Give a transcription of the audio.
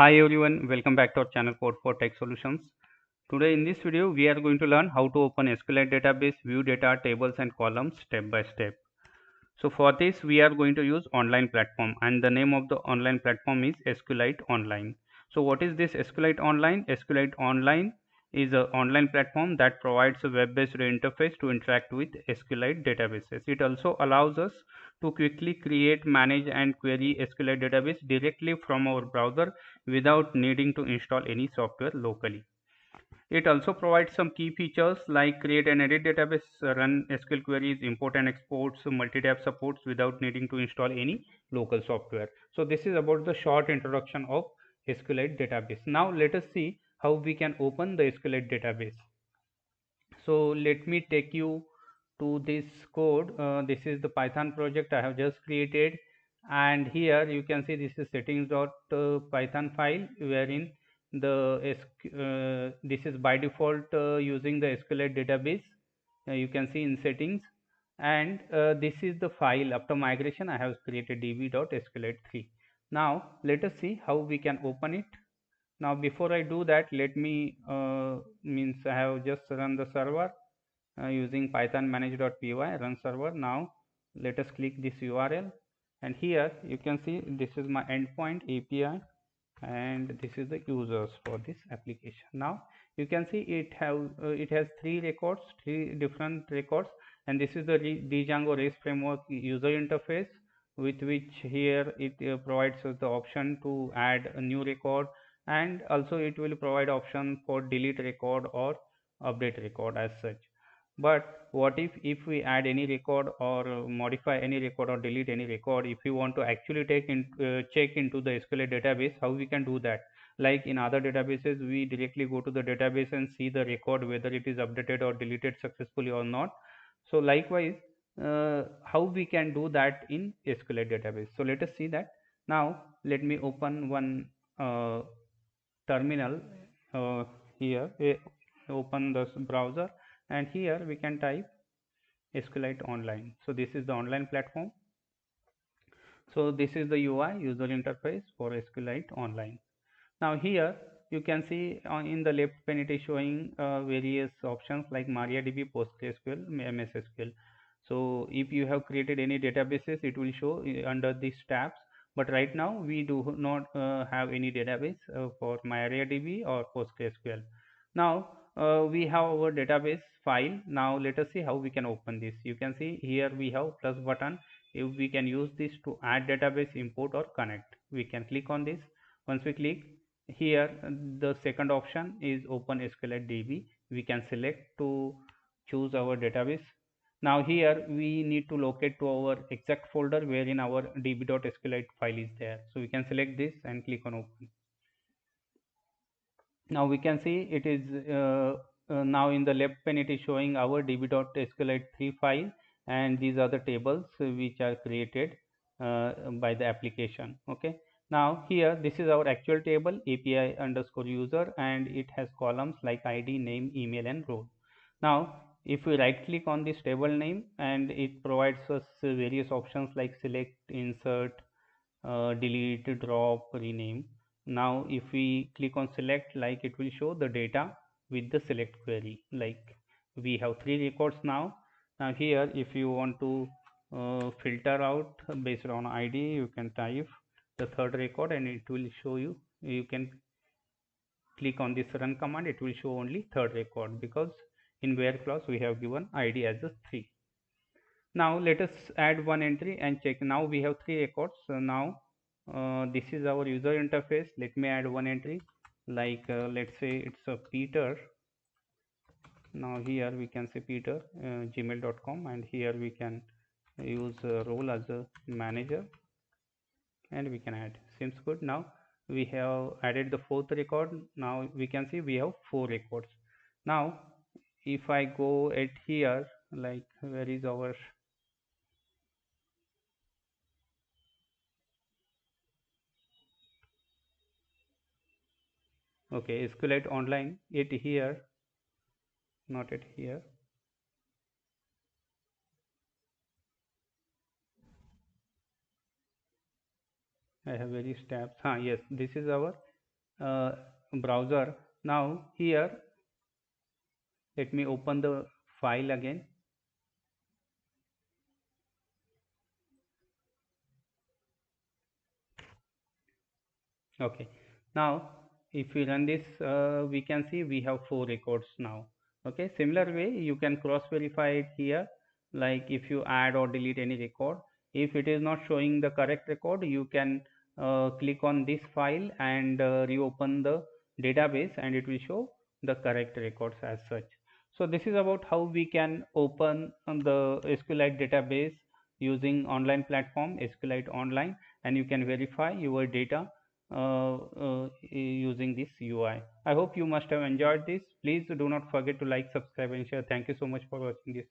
Hi everyone, welcome back to our channel Code for Tech Solutions. Today in this video, we are going to learn how to open SQLite database, view data, tables and columns step by step. So for this, we are going to use online platform and the name of the online platform is SQLite Online. So what is this SQLite Online? SQLite Online is an online platform that provides a web-based interface to interact with SQLite databases. It also allows us to quickly create, manage and query SQLite database directly from our browser without needing to install any software locally. It also provides some key features like create and edit database, run SQL queries, import and exports, multi-tab supports without needing to install any local software. So this is about the short introduction of SQLite database. Now let us see how we can open the SQLite database. So let me take you to this code. This is the Python project I have just created, and here you can see this is settings.python file wherein this is by default using the SQLite database. You can see in settings, and this is the file. After migration I have created db.sqlite3. Now let us see how we can open it. Now before I do that, let me means I have just run the server using python manage.py run server. Now let us click this URL, and here you can see this is my endpoint API and this is the users for this application. Now you can see it has three different records, and this is the Django REST framework user interface, with which here it provides us the option to add a new record, and also it will provide option for delete record or update record as such. But what if we add any record or modify any record or delete any record? If you want to actually check into the SQLite database, how we can do that? Like in other databases, we directly go to the database and see the record whether it is updated or deleted successfully or not. So likewise, how we can do that in SQLite database? So let us see that. Now let me open one terminal here. Open the browser, and here we can type SQLite Online. So this is the online platform. So this is the UI user interface for SQLite Online. Now here you can see in the left pane it is showing various options like MariaDB, PostgreSQL, MS SQL. So if you have created any databases, it will show under these tabs. But right now we do not have any database for MariaDB or PostgreSQL. Now we have our database file. Now let us see how we can open this. You can see here we have plus button. If we can use this to add database, import or connect, we can click on this. Once we click here, the second option is open SQLite DB. We can select to choose our database. Now here we need to locate to our exact folder wherein our db.sqlite file is there. So we can select this and click on open. Now we can see it is now in the left pane it is showing our db.sqlite3 file, and these are the tables which are created by the application. Okay, now here this is our actual table API underscore user, and it has columns like ID, name, email and role. Now if we right click on this table name, and it provides us various options like select, insert, delete, drop, rename. Now if we click on select, like it will show the data with the select query. Like we have three records now. Now here if you want to filter out based on ID, you can type the third record and it will show you. You can click on this run command, it will show only third record, because in where clause we have given ID as a 3. Now let us add one entry and check. Now we have three records. So now this is our user interface. Let me add one entry, like let's say it's a Peter. Now here we can say Peter gmail.com, and here we can use role as a manager, and we can add. Seems good. Now we have added the fourth record. Now we can see we have 4 records. Now if I go at here, like where is our okay SQLite Online, it here, not at here. I have various tabs. Yes, this is our uh, browser. Now here let me open the file again. Okay, now if we run this, we can see we have 4 records now. Okay, similar way you can cross verify it here, like if you add or delete any record, if it is not showing the correct record, you can click on this file and reopen the database and it will show the correct records as such. So this is about how we can open the SQLite database using online platform SQLite Online, and you can verify your data using this UI. I hope you must have enjoyed this. Please do not forget to like, subscribe and share. Thank you so much for watching this.